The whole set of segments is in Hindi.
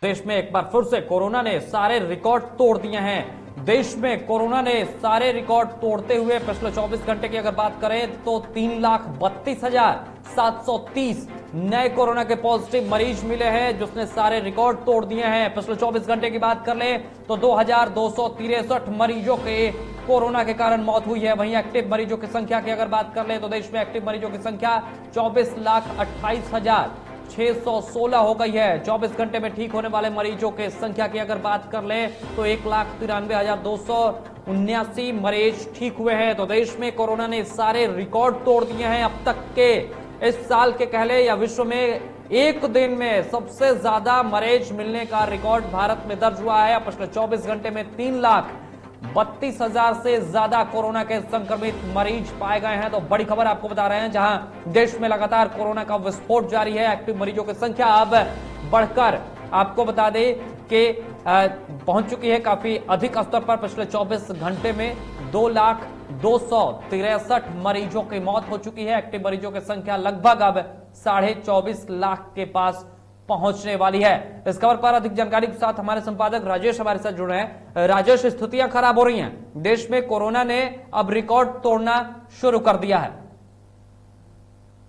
देश में एक बार फिर से कोरोना ने सारे रिकॉर्ड तोड़ दिए हैं। देश में कोरोना ने सारे रिकॉर्ड तोड़ते हुए पिछले 24 घंटे की अगर बात करें तो 3,32,730 नए कोरोना के पॉजिटिव मरीज मिले हैं, जिसने सारे रिकॉर्ड तोड़ दिए हैं। पिछले 24 घंटे की बात कर ले तो 2,263 मरीजों के कोरोना के कारण मौत हुई है। वहीं एक्टिव मरीजों की संख्या की अगर बात कर ले तो देश में एक्टिव मरीजों की संख्या 24,28,616 हो गई है। 24 घंटे में ठीक होने वाले मरीजों की संख्या की अगर बात कर ले तो 1,93,279 मरीज ठीक हुए हैं। तो देश में कोरोना ने सारे रिकॉर्ड तोड़ दिए हैं। अब तक के इस साल के कहले या विश्व में एक दिन में सबसे ज्यादा मरीज मिलने का रिकॉर्ड भारत में दर्ज हुआ है। पिछले 24 घंटे में 3,32,000 से ज्यादा कोरोना के संक्रमित मरीज पाए गए हैं। तो बड़ी खबर आपको बता रहे हैं, जहां देश में लगातार कोरोना का विस्फोट जारी है। एक्टिव मरीजों की संख्या अब बढ़कर आपको बता दें कि पहुंच चुकी है काफी अधिक स्तर पर। पिछले 24 घंटे में 2,263 मरीजों की मौत हो चुकी है। एक्टिव मरीजों की संख्या लगभग अब 24.5 लाख के पास पहुंचने वाली है। इस खबर पर अधिक जानकारी के साथ हमारे संपादक राजेश हमारे साथ जुड़े हैं। राजेश, स्थितियां खराब हो रही हैं, देश में कोरोना ने अब रिकॉर्ड तोड़ना शुरू कर दिया है।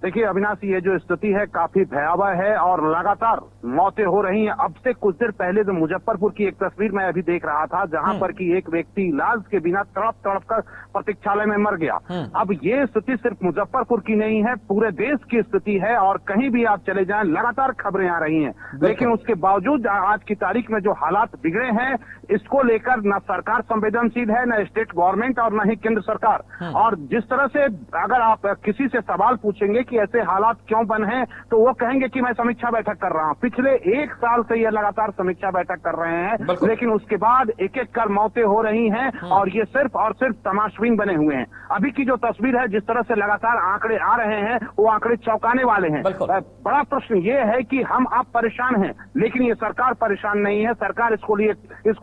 देखिए अविनाश, ये जो स्थिति है काफी भयावह है और लगातार मौतें हो रही हैं। अब से कुछ देर पहले जो मुजफ्फरपुर की एक तस्वीर मैं अभी देख रहा था, जहां पर कि एक व्यक्ति इलाज के बिना तड़प तड़प कर प्रतीक्षालय में मर गया। अब ये स्थिति सिर्फ मुजफ्फरपुर की नहीं है, पूरे देश की स्थिति है और कहीं भी आप चले जाएं लगातार खबरें आ रही हैं। लेकिन उसके बावजूद आज की तारीख में जो हालात बिगड़े हैं, इसको लेकर न सरकार संवेदनशील है, न स्टेट गवर्नमेंट और न ही केंद्र सरकार। और जिस तरह से अगर आप किसी से सवाल पूछेंगे कि ऐसे हालात क्यों बन हैं, तो वो कहेंगे कि मैं समीक्षा बैठक कर रहा हूं। पिछले एक साल से ये लगातार समीक्षा बैठक कर रहे हैं, लेकिन उसके बाद एक एक कर मौतें हो रही हैं और ये सिर्फ और सिर्फ तमाशबीन बने हुए हैं। अभी की जो तस्वीर है, जिस तरह से लगातार आंकड़े आ रहे हैं, वो आंकड़े चौंकाने वाले हैं। बड़ा प्रश्न ये है कि हम आप परेशान हैं, लेकिन ये सरकार परेशान नहीं है। सरकार इसको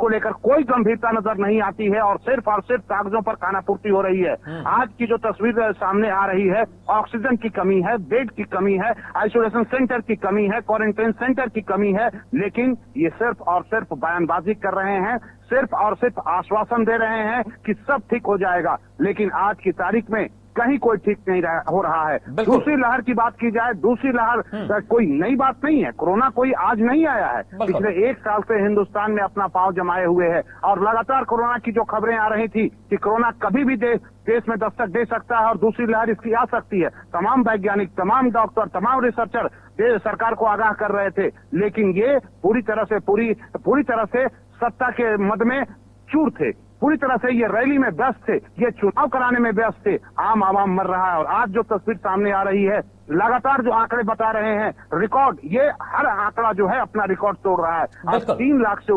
लेकर कोई गंभीरता नजर नहीं आती है और सिर्फ कागजों पर खानापूर्ति हो रही है। आज की जो तस्वीर सामने आ रही है, ऑक्सीजन की कमी है, बेड की कमी है, आइसोलेशन सेंटर की कमी है, क्वारंटाइन सेंटर की कमी है, लेकिन ये सिर्फ और सिर्फ बयानबाजी कर रहे हैं, सिर्फ और सिर्फ आश्वासन दे रहे हैं कि सब ठीक हो जाएगा। लेकिन आज की तारीख में कहीं कोई ठीक नहीं हो रहा है। दूसरी लहर की बात की जाए, दूसरी लहर कोई नई बात नहीं है। कोरोना कोई आज नहीं आया है, पिछले एक साल से हिंदुस्तान में अपना पांव जमाए हुए है और लगातार कोरोना की जो खबरें आ रही थी कि कोरोना कभी भी देश में दस्तक दे सकता है और दूसरी लहर इसकी आ सकती है। तमाम वैज्ञानिक, तमाम डॉक्टर, तमाम रिसर्चर सरकार को आगाह कर रहे थे, लेकिन ये पूरी तरह से सत्ता के मद में चूर थे। पूरी तरह से ये रैली में व्यस्त थे, ये चुनाव कराने में व्यस्त थे। आम आवाम मर रहा है और आज जो तस्वीर सामने आ रही है, लगातार जो आंकड़े बता रहे हैं रिकॉर्ड, ये हर आंकड़ा जो है अपना रिकॉर्ड तोड़ रहा है। अब 3 लाख से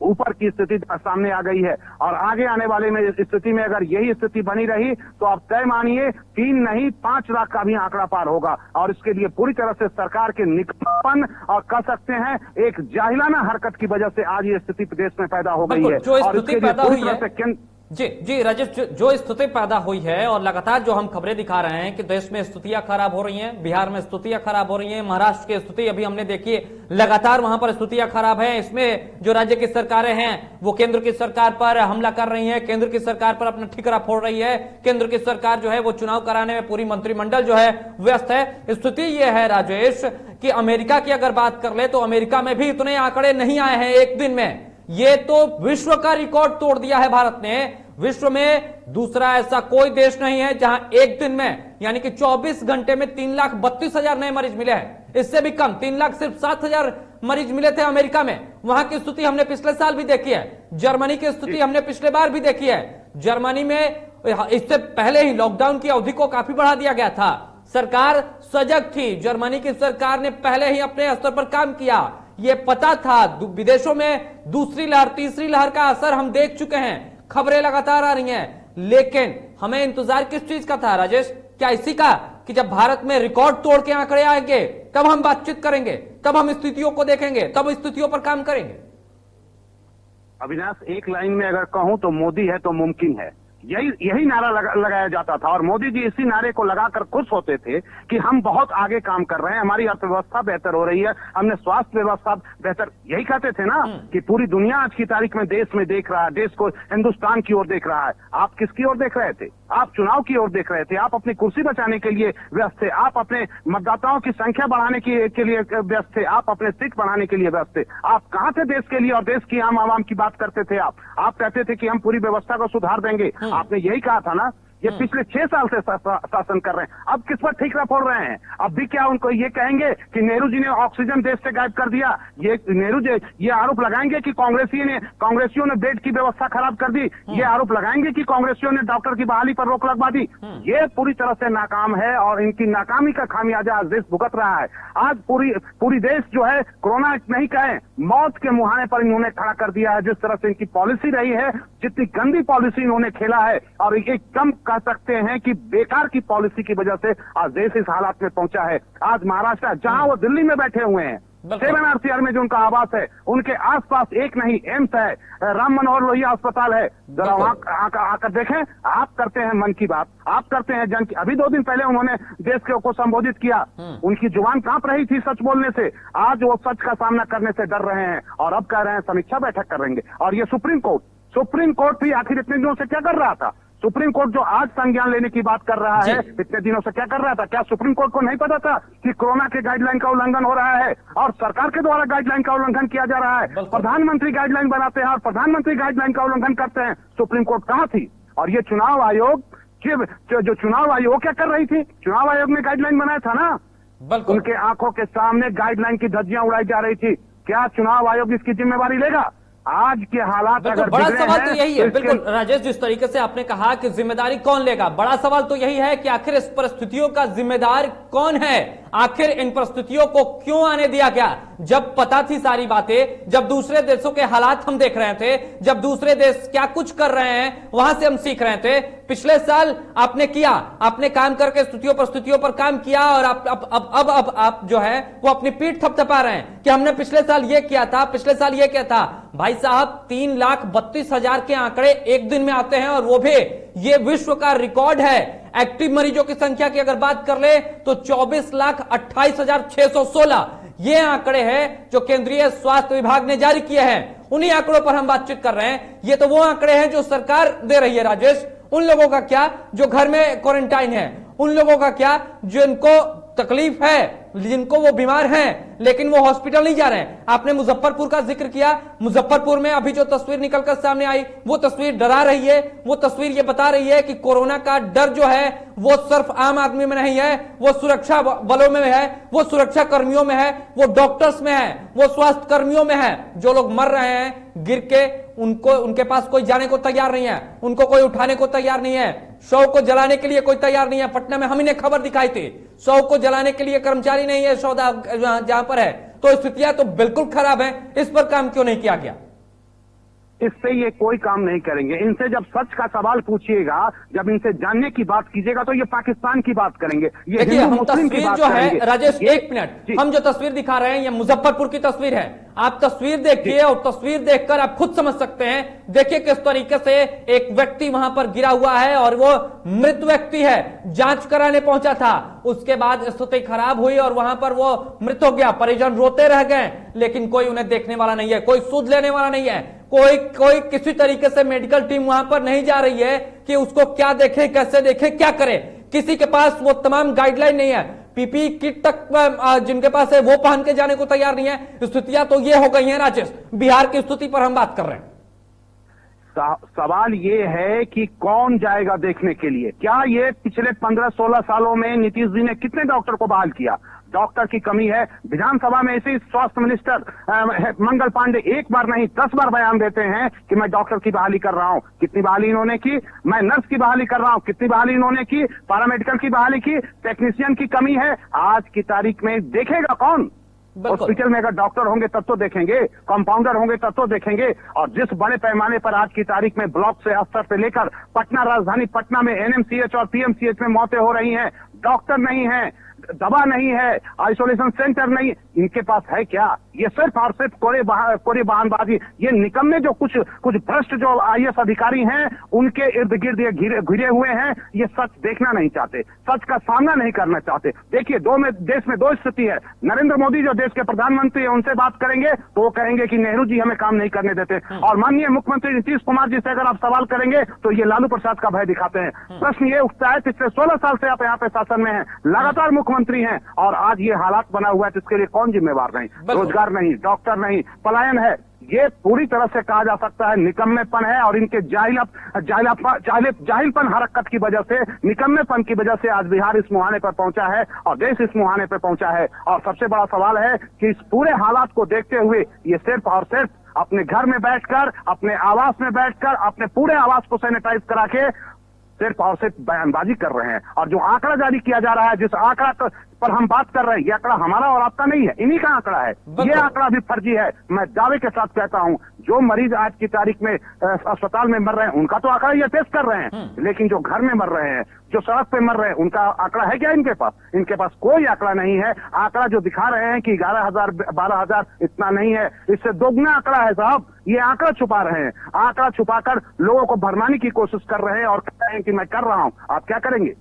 ऊपर की स्थिति सामने आ गई है और आगे आने वाले में स्थिति में अगर यही स्थिति बनी रही तो आप तय मानिए 3 नहीं 5 लाख का भी आंकड़ा पार होगा। और इसके लिए पूरी तरह से सरकार के निकटपन और कह सकते हैं एक जाहिलाना हरकत की वजह से आज ये स्थिति देश में पैदा हो गई है। और इसके लिए पूरी तरह से जी राजेश, जो स्थिति पैदा हुई है और लगातार जो हम खबरें दिखा रहे हैं कि देश में स्थितियां खराब हो रही हैं, बिहार में स्थितियां खराब हो रही हैं, महाराष्ट्र की स्थिति अभी हमने देखी, लगातार वहां पर स्थितियां खराब है। इसमें जो राज्य की सरकारें हैं वो केंद्र की सरकार पर हमला कर रही हैं, केंद्र की सरकार पर अपना ठिकरा फोड़ रही है। केंद्र की सरकार जो है वो चुनाव कराने में पूरी मंत्रिमंडल जो है व्यस्त है। स्थिति ये है राजेश कि अमेरिका की अगर बात कर ले तो अमेरिका में भी इतने आंकड़े नहीं आए हैं एक दिन में। ये तो विश्व का रिकॉर्ड तोड़ दिया है भारत ने। विश्व में दूसरा ऐसा कोई देश नहीं है जहां एक दिन में यानी कि 24 घंटे में 3,32,000 नए मरीज मिले हैं। इससे भी कम 3,07,000 मरीज मिले थे अमेरिका में। वहां की स्थिति हमने पिछले साल भी देखी है। जर्मनी की स्थिति हमने पिछले बार भी देखी है। जर्मनी में इससे पहले ही लॉकडाउन की अवधि को काफी बढ़ा दिया गया था। सरकार सजग थी, जर्मनी की सरकार ने पहले ही अपने स्तर पर काम किया। ये पता था, विदेशों में दूसरी लहर, तीसरी लहर का असर हम देख चुके हैं, खबरें लगातार आ रही हैं। लेकिन हमें इंतजार किस चीज का था राजेश? क्या इसी का कि जब भारत में रिकॉर्ड तोड़ के आंकड़े आएंगे तब हम बातचीत करेंगे, तब हम स्थितियों को देखेंगे, तब स्थितियों पर काम करेंगे। अविनाश, एक लाइन में अगर कहूं तो मोदी है तो मुमकिन है। यही नारा लगाया जाता था और मोदी जी इसी नारे को लगाकर खुश होते थे कि हम बहुत आगे काम कर रहे हैं, हमारी अर्थव्यवस्था बेहतर हो रही है, हमने स्वास्थ्य व्यवस्था बेहतर, यही कहते थे ना कि पूरी दुनिया आज की तारीख में देश में देख रहा है, देश को हिंदुस्तान की ओर देख रहा है। आप किसकी ओर देख रहे थे? आप चुनाव की ओर देख रहे थे, आप अपनी कुर्सी बचाने के लिए व्यस्त थे, आप अपने मतदाताओं की संख्या बढ़ाने के लिए व्यस्त थे, आप अपने सीट बढ़ाने के लिए व्यस्त थे। आप कहां थे देश के लिए और देश की आम आवाम की बात करते थे? आप कहते थे कि हम पूरी व्यवस्था को सुधार देंगे, आपने यही कहा था ना। ये पिछले 6 साल से शासन कर रहे हैं, अब किस पर ठीकरा फोड़ रहे हैं? अब भी क्या उनको ये कहेंगे कि नेहरू जी ने ऑक्सीजन देश से गायब कर दिया? ये नेहरू जी ये आरोप लगाएंगे कि कांग्रेसियों ने बेड की व्यवस्था खराब कर दी? ये आरोप लगाएंगे कि कांग्रेसियों ने डॉक्टर की बहाली पर रोक लगवा दी? ये पूरी तरह से नाकाम है और इनकी नाकामी का खामियाजा आज देश भुगत रहा है। आज पूरी देश जो है कोरोना नहीं कहे, मौत के मुहाने पर इन्होंने खड़ा कर दिया है। जिस तरह से इनकी पॉलिसी रही है, जितनी गंदी पॉलिसी इन्होंने खेला है, और एकदम कह सकते हैं कि बेकार की पॉलिसी की वजह से आज देश इस हालात में पहुंचा है। आज महाराष्ट्र, जहां वो दिल्ली में बैठे हुए हैं, 7 RCR में जो उनका आवास है, उनके आसपास एक नहीं एम्स है, राम मनोहर लोहिया अस्पताल है। जरा वहां आकर देखें। आप करते हैं मन की बात, आप करते हैं जन की। अभी 2 दिन पहले उन्होंने देश को संबोधित किया, उनकी जुबान कांप रही थी सच बोलने से। आज वो सच का सामना करने से डर रहे हैं और अब कह रहे हैं समीक्षा बैठक करेंगे। और ये सुप्रीम कोर्ट भी आखिर इतने दिनों से क्या कर रहा था? सुप्रीम कोर्ट जो आज संज्ञान लेने की बात कर रहा है, इतने दिनों से क्या कर रहा था? क्या सुप्रीम कोर्ट को नहीं पता था कि कोरोना के गाइडलाइन का उल्लंघन हो रहा है और सरकार के द्वारा गाइडलाइन का उल्लंघन किया जा रहा है? प्रधानमंत्री गाइडलाइन बनाते हैं और प्रधानमंत्री गाइडलाइन का उल्लंघन करते हैं। सुप्रीम कोर्ट कहां थी? और ये चुनाव आयोग, जो चुनाव आयोग क्या कर रही थी? चुनाव आयोग ने गाइडलाइन बनाया था ना, उनके आंखों के सामने गाइडलाइन की धज्जियां उड़ाई जा रही थी। क्या चुनाव आयोग इसकी जिम्मेवारी लेगा? आज के हालात अगर बड़ा सवाल तो यही है। बिल्कुल राजेश, जिस तरीके से आपने कहा कि जिम्मेदारी कौन लेगा, बड़ा सवाल तो यही है कि आखिर इस परिस्थितियों का जिम्मेदार कौन है? आखिर इन परिस्थितियों को क्यों आने दिया गया? जब पता थी सारी बातें, जब दूसरे देशों के हालात हम देख रहे थे, जब दूसरे देश क्या कुछ कर रहे हैं वहां से हम सीख रहे थे। पिछले साल आपने काम करके परिस्थितियों पर काम किया और अब आप जो है वो अपनी पीठ थपथपा रहे हैं कि हमने पिछले साल ये किया था, पिछले साल ये किया था। भाई साहब, 3,32,000 के आंकड़े एक दिन में आते हैं और वो भी ये विश्व का रिकॉर्ड है। एक्टिव मरीजों की संख्या की अगर बात कर ले तो 24,28,616 ये आंकड़े हैं जो केंद्रीय स्वास्थ्य विभाग ने जारी किए हैं। उन्हीं आंकड़ों पर हम बातचीत कर रहे हैं। ये तो वो आंकड़े हैं जो सरकार दे रही है राजेश। उन लोगों का क्या जो घर में क्वारंटाइन है? उन लोगों का क्या जिनको तकलीफ है, जिनको वो बीमार हैं लेकिन वो हॉस्पिटल नहीं जा रहे हैं? आपने मुजफ्फरपुर का जिक्र किया। मुजफ्फरपुर में अभी जो तस्वीर निकलकर सामने आई वो तस्वीर डरा रही है। वो तस्वीर ये बता रही है कि कोरोना का डर जो है वो सिर्फ आम आदमी में नहीं है, वो सुरक्षा बलों में है, वो सुरक्षा कर्मियों में है, वो डॉक्टर्स में है, वो स्वास्थ्य कर्मियों में है। जो लोग मर रहे हैं गिर के, उनके पास कोई जाने को तैयार नहीं है, उनको कोई उठाने को तैयार नहीं है, शव को जलाने के लिए कोई तैयार नहीं है। पटना में हमने खबर दिखाई थी, शव को जलाने के लिए कर्मचारी नहीं है सौदा जहां पर है। तो स्थितियां तो बिल्कुल खराब है। इस पर काम क्यों नहीं किया गया? इससे ये कोई काम नहीं करेंगे। इनसे जब सच का सवाल पूछिएगा, जब इनसे जानने की बात कीजिएगा तो ये पाकिस्तान की बात करेंगे, ये हिंदू मुस्लिम की बात करेंगे। जो है राजेश, एक मिनट, हम जो तस्वीर दिखा रहे हैं ये मुजफ्फरपुर की तस्वीर है। आप तस्वीर देखिए और तस्वीर देखकर आप खुद समझ सकते हैं। देखिए किस तरीके से एक व्यक्ति वहां पर गिरा हुआ है और वो मृत व्यक्ति है, जांच कराने पहुंचा था, उसके बाद स्थिति खराब हुई और वहां पर वो मृत हो गया। परिजन रोते रह गए लेकिन कोई उन्हें देखने वाला नहीं है, कोई सूद लेने वाला नहीं है, कोई किसी तरीके से मेडिकल टीम वहां पर नहीं जा रही है कि उसको क्या देखे, कैसे देखे, क्या करे। किसी के पास वो तमाम गाइडलाइन नहीं है। पीपीई किट तक जिनके पास है वो पहन के जाने को तैयार नहीं है। स्थितियां तो ये हो गई हैं राजेश। बिहार की स्थिति पर हम बात कर रहे हैं। सवाल ये है कि कौन जाएगा देखने के लिए? क्या ये पिछले 15-16 सालों में नीतीश जी ने कितने डॉक्टर को बहाल किया? डॉक्टर की कमी है। विधानसभा में इसी स्वास्थ्य मिनिस्टर मंगल पांडे एक बार नहीं 10 बार बयान देते हैं कि मैं डॉक्टर की बहाली कर रहा हूं। कितनी बहाली इन्होंने की? मैं नर्स की बहाली कर रहा हूं। कितनी बहाली इन्होंने की? पैरामेडिकल की बहाली की। टेक्नीशियन की कमी है। आज की तारीख में देखेगा कौन? हॉस्पिटल में अगर डॉक्टर होंगे तब तो देखेंगे, कंपाउंडर होंगे तब तो देखेंगे। और जिस बड़े पैमाने पर आज की तारीख में ब्लॉक से स्तर से लेकर पटना, राजधानी पटना में NMCH और PMCH में मौतें हो रही हैं, डॉक्टर नहीं है। दवा नहीं है, आइसोलेशन सेंटर नहीं, इनके पास है क्या? ये सिर्फ और सिर्फ कोरे बहानबाजी। ये निकम्मे जो कुछ भ्रष्ट जो आईएएस अधिकारी हैं, उनके इर्द गिर्द ये घिरे हुए हैं। ये सच देखना नहीं चाहते, सच का सामना नहीं करना चाहते। देखिए, देश में दो स्थिति है। नरेंद्र मोदी जो देश के प्रधानमंत्री है, उनसे बात करेंगे तो वो कहेंगे कि नेहरू जी हमें काम नहीं करने देते, और माननीय मुख्यमंत्री नीतीश कुमार जी से अगर आप सवाल करेंगे तो ये लालू प्रसाद का भय दिखाते हैं। प्रश्न ये उठता है, पिछले 16 साल से आप यहाँ पे शासन में हैं, लगातार मुख्यमंत्री हैं, और आज ये हालात बना हुआ है, तो इसके लिए कौन जिम्मेवार नहीं? रोजगार नहीं, डॉक्टर नहीं, पलायन है। ये पूरी तरह से कहा जा सकता है निकम्मेपन है, और इनके जाहिलपन हरकत की वजह से, निकम्मेपन की वजह से आज बिहार इस मुहाने पर पहुंचा है और देश इस मुहाने पर पहुंचा है। और सबसे बड़ा सवाल है कि इस पूरे हालात को देखते हुए ये सिर्फ और सिर्फ अपने घर में बैठकर, अपने आवास में बैठकर, अपने पूरे आवास को सैनिटाइज करा के सिर्फ और सिर्फ बयानबाजी कर रहे हैं। और जो आंकड़ा जारी किया जा रहा है, जिस आंकड़ा पर हम बात कर रहे हैं, ये आंकड़ा हमारा और आपका नहीं है, इन्हीं का आंकड़ा है। ये आंकड़ा भी फर्जी है। मैं दावे के साथ कहता हूं, जो मरीज आज की तारीख में अस्पताल में मर रहे हैं, उनका तो आंकड़ा ये पेश कर रहे हैं, लेकिन जो घर में मर रहे हैं, जो सड़क पे मर रहे हैं, उनका आंकड़ा है क्या इनके पास? इनके पास कोई आंकड़ा नहीं है। आंकड़ा जो दिखा रहे हैं कि 11,000 12,000 इतना नहीं है, इससे दोगुना आंकड़ा है साहब। ये आंकड़ा छुपा रहे हैं, आंकड़ा छुपाकर लोगों को भरमाने की कोशिश कर रहे हैं और कह रहे हैं कि मैं कर रहा हूं। आप क्या करेंगे?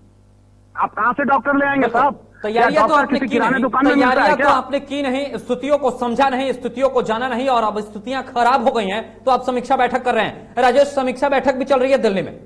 आप कहां से डॉक्टर ले आएंगे साहब? तैयारियां तो आपने की नहीं, तैयारियां तो आपने की नहीं, स्थितियों को समझा नहीं, स्थितियों को जाना नहीं, और अब स्थितियां खराब हो गई हैं तो आप समीक्षा बैठक कर रहे हैं। राजेश, समीक्षा बैठक भी चल रही है दिल्ली में।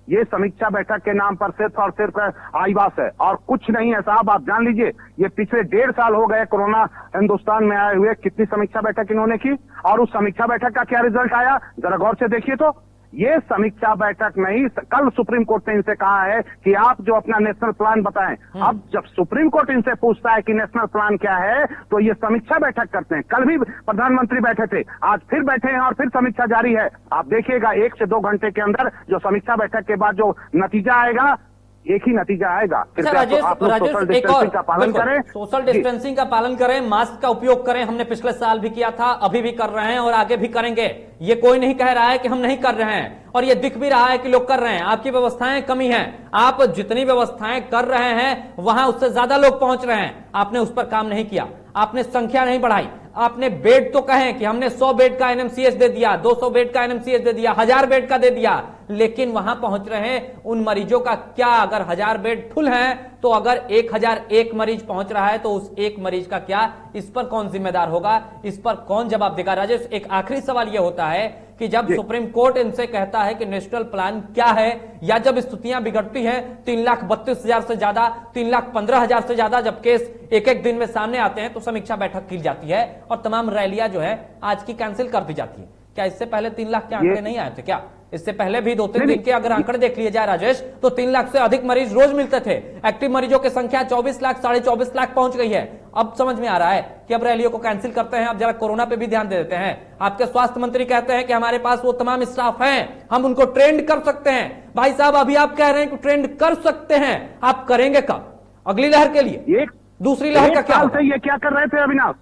ये समीक्षा बैठक के नाम पर सिर्फ और सिर्फ आईवास है और कुछ नहीं है साहब। आप जान लीजिए, ये पिछले 1.5 साल हो गए कोरोना हिंदुस्तान में आए हुए, कितनी समीक्षा बैठक इन्होंने की, और उस समीक्षा बैठक का क्या रिजल्ट आया, जरा गौर से देखिए। तो ये समीक्षा बैठक नहीं, कल सुप्रीम कोर्ट ने इनसे कहा है कि आप जो अपना नेशनल प्लान बताएं। अब जब सुप्रीम कोर्ट इनसे पूछता है कि नेशनल प्लान क्या है, तो ये समीक्षा बैठक करते हैं। कल भी प्रधानमंत्री बैठे थे, आज फिर बैठे हैं और फिर समीक्षा जारी है। आप देखिएगा 1 से 2 घंटे के अंदर जो समीक्षा बैठक के बाद जो नतीजा आएगा, एक ही नतीजा आएगा। राजेश, सोशल डिस्टेंसिंग का पालन करें, सोशल डिस्टेंसिंग का पालन करें, मास्क का उपयोग करें। हमने पिछले साल भी किया था, अभी भी कर रहे हैं और आगे भी करेंगे। ये कोई नहीं कह रहा है कि हम नहीं कर रहे हैं, और ये दिख भी रहा है कि लोग कर रहे हैं। आपकी व्यवस्थाएं कमी हैं, आप जितनी व्यवस्थाएं कर रहे हैं वहां उससे ज्यादा लोग पहुंच रहे हैं। आपने उस पर काम नहीं किया, आपने संख्या नहीं बढ़ाई, आपने बेड तो कहें कि हमने 100 बेड का एनएमसीएच दे दिया, 200 बेड का एनएमसीएच दे दिया, 1000 बेड का दे दिया, लेकिन वहां पहुंच रहे उन मरीजों का क्या? अगर 1000 बेड फुल हैं, तो अगर 1001 मरीज पहुंच रहा है तो उस एक मरीज का क्या? इस पर कौन जिम्मेदार होगा? इस पर कौन जवाब देगा? राजेश, एक आखिरी सवाल यह होता है कि जब सुप्रीम कोर्ट इनसे कहता है कि नेशनल प्लान क्या है, या जब स्थितियां बिगड़ती हैं, 3,32,000 से ज्यादा, 3,15,000 से ज्यादा जब केस एक दिन में सामने आते हैं, तो समीक्षा बैठक की जाती है और तमाम रैलियां जो है आज की कैंसिल कर दी जाती है। क्या इससे पहले 3 लाख के आंकड़े नहीं आए थे क्या? इससे पहले भी 2-3 दिन के अगर आंकड़े देख लिए जाए राजेश, तो 3 लाख से अधिक मरीज रोज मिलते थे। एक्टिव मरीजों की संख्या 24 लाख, 24.5 लाख पहुंच गई है। अब समझ में आ रहा है कि अब रैलियों को कैंसिल करते हैं। अब जरा कोरोना पे भी ध्यान दे देते हैं। आपके स्वास्थ्य मंत्री कहते हैं कि हमारे पास वो तमाम स्टाफ हैं, हम उनको ट्रेंड कर सकते हैं। भाई साहब, अभी आप कह रहे हैं कि ट्रेंड कर सकते हैं, आप करेंगे कब? अगली लहर के लिए? दूसरी लहर का क्या? ये क्या कर रहे थे अविनाश?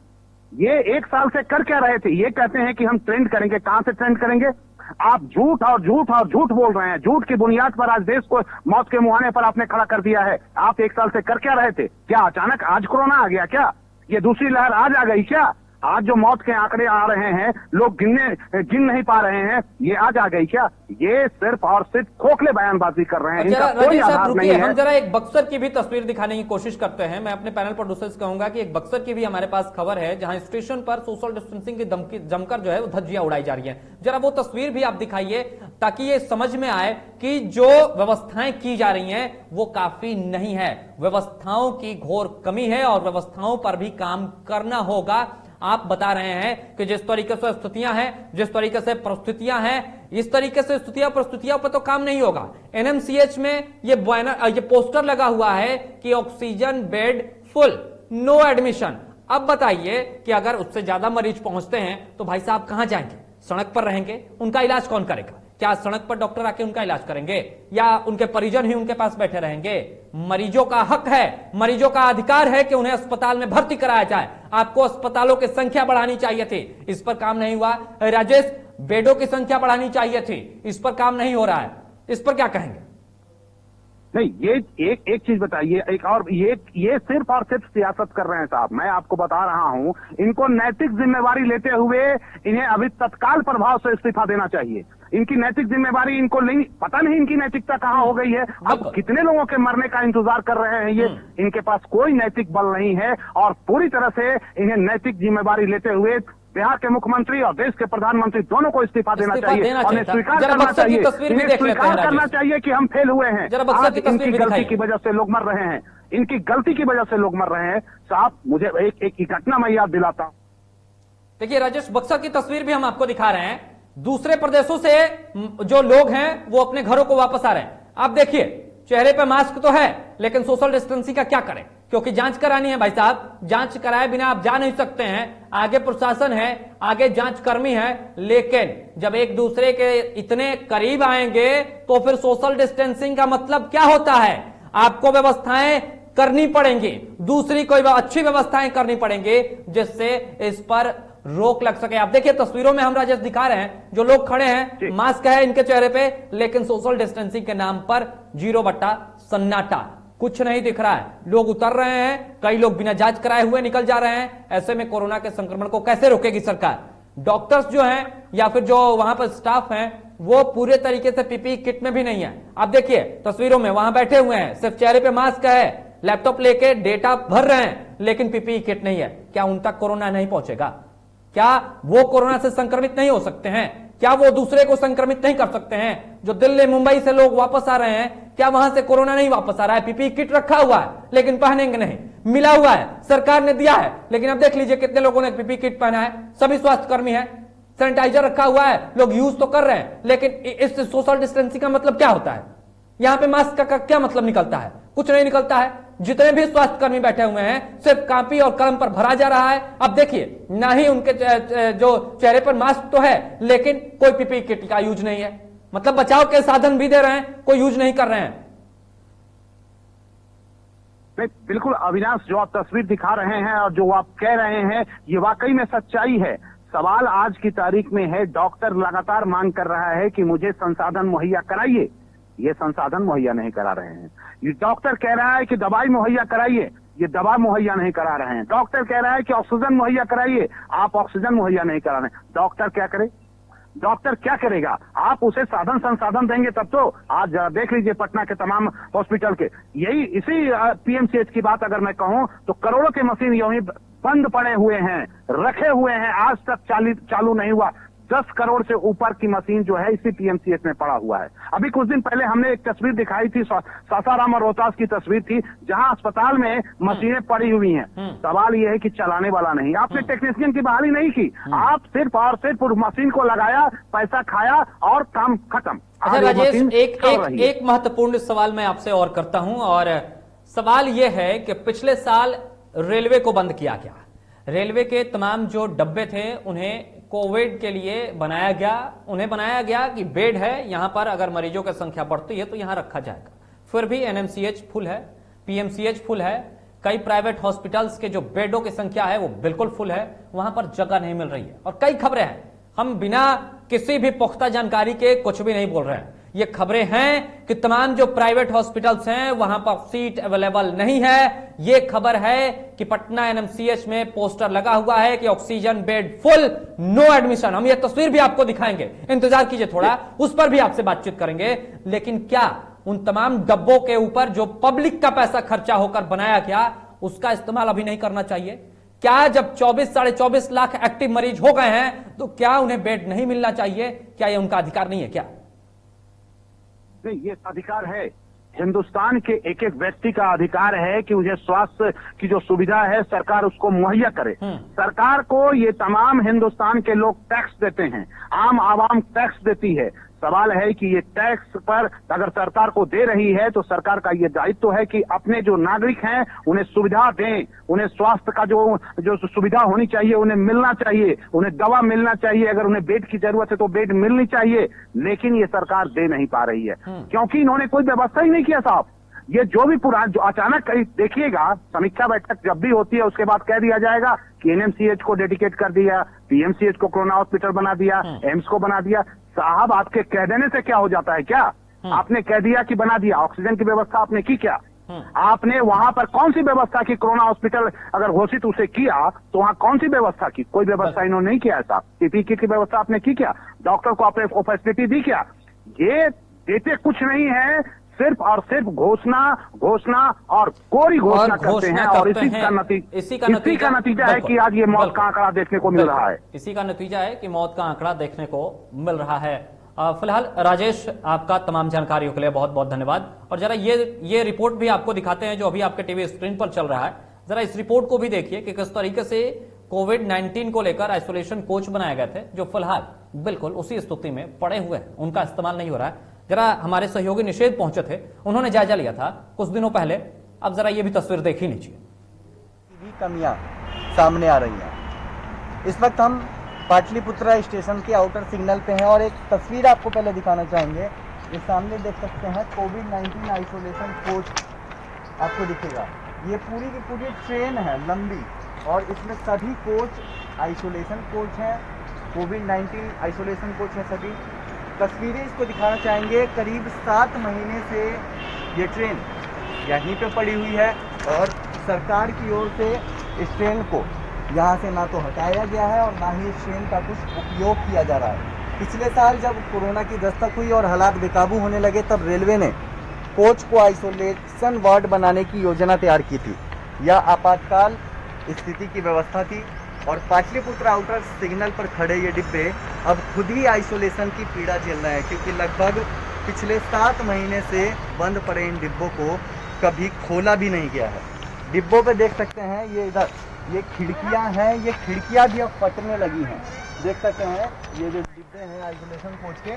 ये 1 साल से कर क्या रहे थे? ये कहते हैं कि हम ट्रेंड करेंगे। कहां से ट्रेंड करेंगे? आप झूठ और झूठ और झूठ बोल रहे हैं। झूठ की बुनियाद पर आज देश को मौत के मुहाने पर आपने खड़ा कर दिया है। आप 1 साल से कर क्या रहे थे? क्या अचानक आज कोरोना आ गया क्या? ये दूसरी लहर आज आ गई क्या? आज जो मौत के आंकड़े आ रहे हैं, लोग गिन नहीं पा रहे हैं, ये आज आ गई क्या? ये सिर्फ और सिर्फ खोखले बयानबाजी कर रहे हैं। इनका कोई आधार नहीं है। हम जरा एक बक्सर की भी तस्वीर दिखाने की कोशिश करते हैं। मैं अपने पैनल प्रोड्यूसर्स कहूंगा कि एक बक्सर की भी हमारे पास खबर है, जहां स्टेशन पर सोशल डिस्टेंसिंग की जमकर जो है वो धज्जियां उड़ाई जा रही है। जरा वो तस्वीर भी आप दिखाइए, ताकि ये समझ में आए कि जो व्यवस्थाएं की जा रही हैं वो काफी नहीं है। व्यवस्थाओं की घोर कमी है और व्यवस्थाओं पर भी काम करना होगा। आप बता रहे हैं कि जिस तरीके से स्थितियां हैं, जिस तरीके से परिस्थितियां हैं, इस तरीके से स्थितियां परिस्थितियों पर तो काम नहीं होगा। एनएमसीएच में ये पोस्टर लगा हुआ है कि oxygen bed full, no admission. अब बताइए कि अगर उससे ज्यादा मरीज पहुंचते हैं तो भाई साहब कहां जाएंगे? सड़क पर रहेंगे? उनका इलाज कौन करेगा? क्या सड़क पर डॉक्टर आके उनका इलाज करेंगे, या उनके परिजन ही उनके पास बैठे रहेंगे? मरीजों का हक है, मरीजों का अधिकार है कि उन्हें अस्पताल में भर्ती कराया जाए। आपको अस्पतालों की संख्या बढ़ानी चाहिए थी, इस पर काम नहीं हुआ। राजेश, बेडों की संख्या बढ़ानी चाहिए थी, इस पर काम नहीं हो रहा है, इस पर क्या कहेंगे? नहीं, ये एक चीज बताइए, एक और ये सिर्फ और सिर्फ सियासत कर रहे हैं साहब। मैं आपको बता रहा हूं, इनको नैतिक जिम्मेवारी लेते हुए इन्हें अभी तत्काल प्रभाव से इस्तीफा देना चाहिए। इनकी नैतिक जिम्मेवारी इनको नहीं, पता नहीं इनकी नैतिकता कहां हो गई है। अब कितने लोगों के मरने का इंतजार कर रहे हैं ये, इनके पास कोई नैतिक बल नहीं है और पूरी तरह से इन्हें नैतिक जिम्मेवारी लेते हुए बिहार के मुख्यमंत्री और देश के प्रधानमंत्री दोनों को इस्तीफा देना चाहिए और इन्हें स्वीकार करना चाहिए, इन्हें स्वीकार करना चाहिए कि हम फेल हुए हैं। आज इनकी गलती की वजह से लोग मर रहे हैं, इनकी गलती की वजह से लोग मर रहे हैं साहब। मुझे एक घटना मैं याद दिलाता हूं। देखिए राजेश, बक्सर की तस्वीर भी हम आपको दिखा रहे हैं। दूसरे प्रदेशों से जो लोग हैं वो अपने घरों को वापस आ रहे हैं। आप देखिए, चेहरे पे मास्क तो है, लेकिन सोशल डिस्टेंसिंग का क्या करें, क्योंकि जांच करानी है भाई साहब। जांच कराए बिना आप जा नहीं सकते हैं। आगे प्रशासन है, आगे जांच कर्मी है, लेकिन जब एक दूसरे के इतने करीब आएंगे तो फिर सोशल डिस्टेंसिंग का मतलब क्या होता है? आपको व्यवस्थाएं करनी पड़ेंगी, दूसरी कोई अच्छी व्यवस्थाएं करनी पड़ेंगी जिससे इस पर रोक लग सके। आप देखिए तस्वीरों में हम राजेश दिखा रहे हैं, जो लोग खड़े हैं, मास्क है इनके चेहरे पे, लेकिन सोशल डिस्टेंसिंग के नाम पर 0 सन्नाटा, कुछ नहीं दिख रहा है। लोग उतर रहे हैं, कई लोग बिना जांच कराए हुए निकल जा रहे हैं। ऐसे में कोरोना के संक्रमण को कैसे रोकेगी सरकार? डॉक्टर्स जो हैं या फिर जो वहां पर स्टाफ हैं वो पूरे तरीके से पीपीई किट में भी नहीं है। आप देखिए तस्वीरों में वहां बैठे हुए हैं, सिर्फ चेहरे पे मास्क है, लैपटॉप लेके डेटा भर रहे हैं, लेकिन पीपीई किट नहीं है। क्या उन तक कोरोना नहीं पहुंचेगा? क्या वो कोरोना से संक्रमित नहीं हो सकते हैं? क्या वो दूसरे को संक्रमित नहीं कर सकते हैं? जो दिल्ली मुंबई से लोग वापस आ रहे हैं, क्या वहां से कोरोना नहीं वापस आ रहा है? पीपीई किट रखा हुआ है लेकिन पहनेंगे नहीं, मिला हुआ है, सरकार ने दिया है, लेकिन अब देख लीजिए कितने लोगों ने पीपीई किट पहना है। सभी स्वास्थ्यकर्मी है, सैनिटाइजर रखा हुआ है, लोग यूज तो कर रहे हैं, लेकिन इस सोशल डिस्टेंसिंग का मतलब क्या होता है? यहां पे मास्क का क्या मतलब निकलता है? कुछ नहीं निकलता है। जितने भी स्वास्थ्यकर्मी बैठे हुए हैं सिर्फ कॉपी और कलम पर भरा जा रहा है। अब देखिए, ना ही उनके जो चेहरे पर मास्क तो है, लेकिन कोई पीपीई किट का यूज नहीं है। मतलब बचाव के साधन भी दे रहे हैं, कोई यूज नहीं कर रहे हैं। बिल्कुल अविनाश, जो आप तस्वीर दिखा रहे हैं और जो आप कह रहे हैं ये वाकई में सच्चाई है। सवाल आज की तारीख में है, डॉक्टर लगातार मांग कर रहा है कि मुझे संसाधन मुहैया कराइए, ये संसाधन मुहैया नहीं करा रहे हैं। ये डॉक्टर कह रहा है कि दवाई मुहैया कराइए, ये दवा मुहैया नहीं करा रहे हैं। डॉक्टर कह रहा है कि ऑक्सीजन मुहैया कराइए, आप ऑक्सीजन मुहैया नहीं करा रहे हैं। डॉक्टर क्या करे? डॉक्टर क्या करेगा? आप उसे साधन संसाधन देंगे तब तो। आज देख लीजिए पटना के तमाम हॉस्पिटल के, यही इसी पीएमसीएच की बात अगर मैं कहूं तो करोड़ों के मशीन यूं ही बंद पड़े हुए हैं, रखे हुए हैं, आज तक चालू नहीं हुआ। 10 करोड़ से ऊपर की मशीन जो है इसी पीएमसीएच में पड़ा हुआ है। अभी कुछ दिन पहले हमने एक तस्वीर दिखाई थी, सासाराम और रोहतास की तस्वीर थी, जहां अस्पताल में मशीनें पड़ी हुई हैं। सवाल यह है कि चलाने वाला नहीं। आपने टेक्नीशियन की बहाली नहीं की, आप सिर्फ और सिर्फ उस मशीन को लगाया, पैसा खाया और काम खत्म। अच्छा राजेश, एक महत्वपूर्ण सवाल मैं आपसे और करता हूं, और सवाल यह है कि पिछले साल रेलवे को बंद किया गया। रेलवे के तमाम जो डब्बे थे उन्हें कोविड के लिए बनाया गया। उन्हें बनाया गया कि बेड है, यहां पर अगर मरीजों की संख्या बढ़ती है तो यहां रखा जाएगा। फिर भी एनएमसीएच फुल है, पीएमसीएच फुल है, कई प्राइवेट हॉस्पिटल्स के जो बेडों की संख्या है वो बिल्कुल फुल है, वहां पर जगह नहीं मिल रही है। और कई खबरें हैं, हम बिना किसी भी पुख्ता जानकारी के कुछ भी नहीं बोल रहे हैं। ये खबरें हैं कि तमाम जो प्राइवेट हॉस्पिटल्स हैं वहां पर सीट अवेलेबल नहीं है। ये खबर है कि पटना एनएमसीएच में पोस्टर लगा हुआ है कि oxygen bed full, no admission. हम ये तस्वीर भी आपको दिखाएंगे, इंतजार कीजिए थोड़ा, उस पर भी आपसे बातचीत करेंगे। लेकिन क्या उन तमाम डब्बों के ऊपर जो पब्लिक का पैसा खर्चा होकर बनाया गया उसका इस्तेमाल अभी नहीं करना चाहिए? क्या जब 24-24.5 लाख एक्टिव मरीज हो गए हैं तो क्या उन्हें बेड नहीं मिलना चाहिए? क्या ये उनका अधिकार नहीं है क्या? नहीं, ये अधिकार है। हिंदुस्तान के एक एक व्यक्ति का अधिकार है कि मुझे स्वास्थ्य की जो सुविधा है सरकार उसको मुहैया करे। सरकार को ये तमाम हिंदुस्तान के लोग टैक्स देते हैं, आम आवाम टैक्स देती है। सवाल है कि ये टैक्स पर अगर सरकार को दे रही है तो सरकार का ये दायित्व है कि अपने जो नागरिक हैं उन्हें सुविधा दें, उन्हें स्वास्थ्य का जो सुविधा होनी चाहिए उन्हें मिलना चाहिए, उन्हें दवा मिलना चाहिए, अगर उन्हें बेड की जरूरत है तो बेड मिलनी चाहिए। लेकिन ये सरकार दे नहीं पा रही है क्योंकि इन्होंने कोई व्यवस्था ही नहीं किया साहब। ये जो भी जो अचानक कहीं देखिएगा, समीक्षा बैठक जब भी होती है उसके बाद कह दिया जाएगा कि एनएमसीएच को डेडिकेट कर दिया, पीएमसीएच को कोरोना हॉस्पिटल बना दिया, एम्स को बना दिया। साहब आपके कह देने से क्या हो जाता है? क्या आपने कह दिया कि बना दिया, ऑक्सीजन की व्यवस्था आपने की क्या? आपने वहां पर कौन सी व्यवस्था की? कोरोना हॉस्पिटल अगर घोषित उसे किया तो वहां कौन सी व्यवस्था की? कोई व्यवस्था इन्होंने नहीं किया है साहब। पीपीई किट की व्यवस्था आपने की क्या? डॉक्टर को आपने फैसिलिटी दी क्या? ये देते कुछ नहीं है, सिर्फ और सिर्फ घोषणा घोषणा और कोरी घोषणा करते हैं, और इसी का नतीजा है कि आज ये मौत का आंकड़ा देखने को मिल रहा है। इसी का नतीजा है कि मौत का आंकड़ा देखने को मिल रहा है। फिलहाल राजेश, आपका तमाम जानकारियों के लिए बहुत बहुत धन्यवाद। और जरा ये रिपोर्ट भी आपको दिखाते हैं जो अभी आपके टीवी स्क्रीन पर चल रहा है। जरा इस रिपोर्ट को भी देखिए कि किस तरीके से कोविड-19 को लेकर आइसोलेशन कोच बनाए गए थे, जो फिलहाल बिल्कुल उसी स्थिति में पड़े हुए हैं, उनका इस्तेमाल नहीं हो रहा है। जरा हमारे सहयोगी निषेध पहुंचे थे, उन्होंने जायजा लिया था कुछ दिनों पहले। अब जरा ये भी तस्वीर देख ही लीजिए। कमियां सामने आ रही हैं। इस वक्त हम पाटलिपुत्रा स्टेशन के आउटर सिग्नल पे हैं और एक तस्वीर आपको पहले दिखाना चाहेंगे। ये सामने देख सकते हैं कोविड-19 आइसोलेशन कोच आपको दिखेगा। ये पूरी की पूरी ट्रेन है लंबी, और इसमें सभी कोच आइसोलेशन कोच हैं, कोविड-19 आइसोलेशन कोच हैं सभी। तस्वीरें इसको दिखाना चाहेंगे। करीब 7 महीने से ये ट्रेन यहीं पे पड़ी हुई है और सरकार की ओर से इस ट्रेन को यहाँ से ना तो हटाया गया है और ना ही इस ट्रेन का कुछ उपयोग किया जा रहा है। पिछले साल जब कोरोना की दस्तक हुई और हालात बेकाबू होने लगे, तब रेलवे ने कोच को आइसोलेशन वार्ड बनाने की योजना तैयार की थी। यह आपातकाल स्थिति की व्यवस्था थी और पाटलिपुत्र आउटर सिग्नल पर खड़े ये डिब्बे अब खुद ही आइसोलेशन की पीड़ा झेल रहे हैं, क्योंकि लगभग पिछले 7 महीने से बंद पड़े इन डिब्बों को कभी खोला भी नहीं गया है। डिब्बों पे देख सकते हैं ये इधर ये खिड़कियां हैं, ये खिड़कियां भी अब फटने लगी हैं। देख सकते हैं ये जो डिब्बे हैं आइसोलेशन कोच के,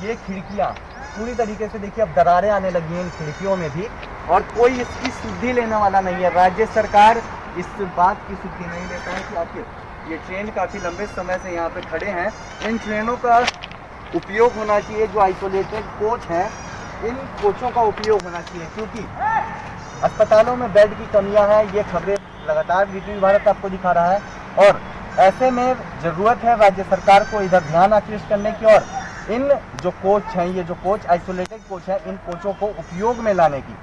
ये खिड़कियां पूरी तरीके से देखिए अब दरारें आने लगी हैं इन खिड़कियों में भी, और कोई इसकी सुधि लेने वाला नहीं है। राज्य सरकार इस बात की सुधि नहीं लेता है कि आखिर ये ट्रेन काफ़ी लंबे समय से यहाँ पे खड़े हैं। इन ट्रेनों का उपयोग होना चाहिए, जो आइसोलेटेड कोच हैं इन कोचों का उपयोग होना चाहिए, क्योंकि अस्पतालों में बेड की कमियां हैं। ये खबरें लगातार वीटीवी भारत आपको दिखा रहा है, और ऐसे में ज़रूरत है राज्य सरकार को इधर ध्यान आकृष्ट करने की और इन जो कोच हैं, ये जो कोच आइसोलेटेड कोच हैं, इन कोचों को उपयोग में लाने की।